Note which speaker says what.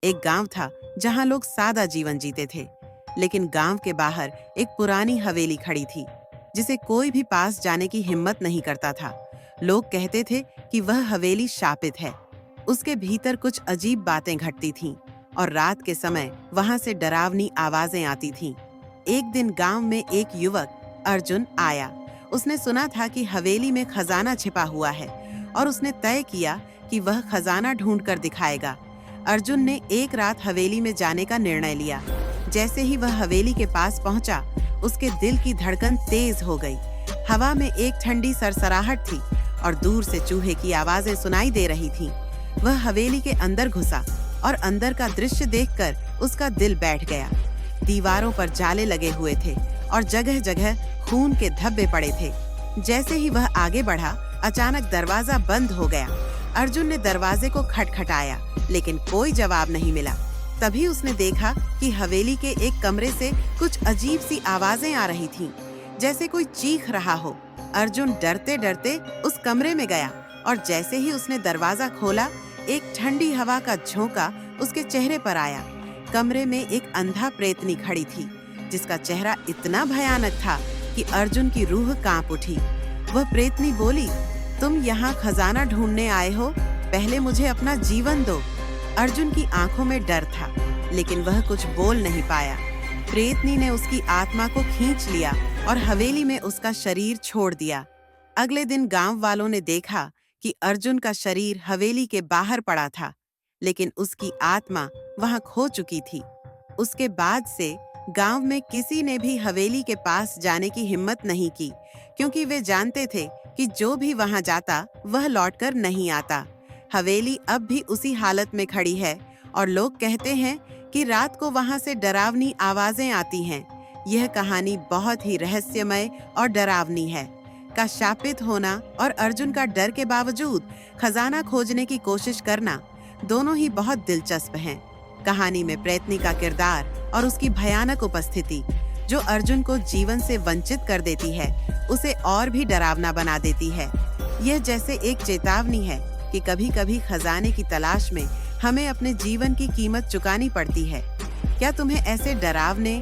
Speaker 1: एक गांव था जहां लोग सादा जीवन जीते थे, लेकिन गांव के बाहर एक पुरानी हवेली खड़ी थी जिसे कोई भी पास जाने की हिम्मत नहीं करता था। लोग कहते थे कि वह हवेली शापित है। उसके भीतर कुछ अजीब बातें घटती थीं और रात के समय वहां से डरावनी आवाजें आती थीं। एक दिन गांव में एक युवक अर्जुन आया। उसने सुना था कि हवेली में खजाना छिपा हुआ है और उसने तय किया कि वह खजाना ढूंढकर दिखाएगा। अर्जुन ने एक रात हवेली में जाने का निर्णय लिया। जैसे ही वह हवेली के पास पहुंचा, उसके दिल की धड़कन तेज हो गई। हवा में एक ठंडी सरसराहट थी और दूर से चूहे की आवाजें सुनाई दे रही थीं। वह हवेली के अंदर घुसा और अंदर का दृश्य देखकर उसका दिल बैठ गया। दीवारों पर जाले लगे हुए थे और जगह जगह खून के धब्बे पड़े थे। जैसे ही वह आगे बढ़ा, अचानक दरवाजा बंद हो गया। अर्जुन ने दरवाजे को खटखटाया, लेकिन कोई जवाब नहीं मिला। तभी उसने देखा कि हवेली के एक कमरे से कुछ अजीब सी आवाजें आ रही थीं, जैसे कोई चीख रहा हो। अर्जुन डरते डरते उस कमरे में गया और जैसे ही उसने दरवाजा खोला, एक ठंडी हवा का झोंका उसके चेहरे पर आया। कमरे में एक अंधा प्रेतनी खड़ी थी, जिसका चेहरा इतना भयानक था कि अर्जुन की रूह कांप उठी। वह प्रेतनी बोली, तुम यहाँ खजाना ढूंढने आए हो? पहले मुझे अपना जीवन दो। अर्जुन की आंखों में डर था, लेकिन वह कुछ बोल नहीं पाया। प्रेतनी ने उसकी आत्मा को खींच लिया और हवेली में उसका शरीर छोड़ दिया। अगले दिन गांव वालों ने देखा कि अर्जुन का शरीर हवेली के बाहर पड़ा था, लेकिन उसकी आत्मा वहां खो चुकी थी। उसके बाद से गांव में किसी ने भी हवेली के पास जाने की हिम्मत नहीं की, क्योंकि वे जानते थे कि जो भी वहां जाता वह लौटकर नहीं आता। हवेली अब भी उसी हालत में खड़ी है और लोग कहते हैं कि रात को वहां से डरावनी आवाजें आती हैं। यह कहानी बहुत ही रहस्यमय और डरावनी है। का शापित होना और अर्जुन का डर के बावजूद खजाना खोजने की कोशिश करना, दोनों ही बहुत दिलचस्प हैं। कहानी में प्रेतनी का किरदार और उसकी भयानक उपस्थिति, जो अर्जुन को जीवन से वंचित कर देती है, उसे और भी डरावना बना देती है। यह जैसे एक चेतावनी है कि कभी-कभी खजाने की तलाश में हमें अपने जीवन की कीमत चुकानी पड़ती है। क्या तुम्हें ऐसे डरावने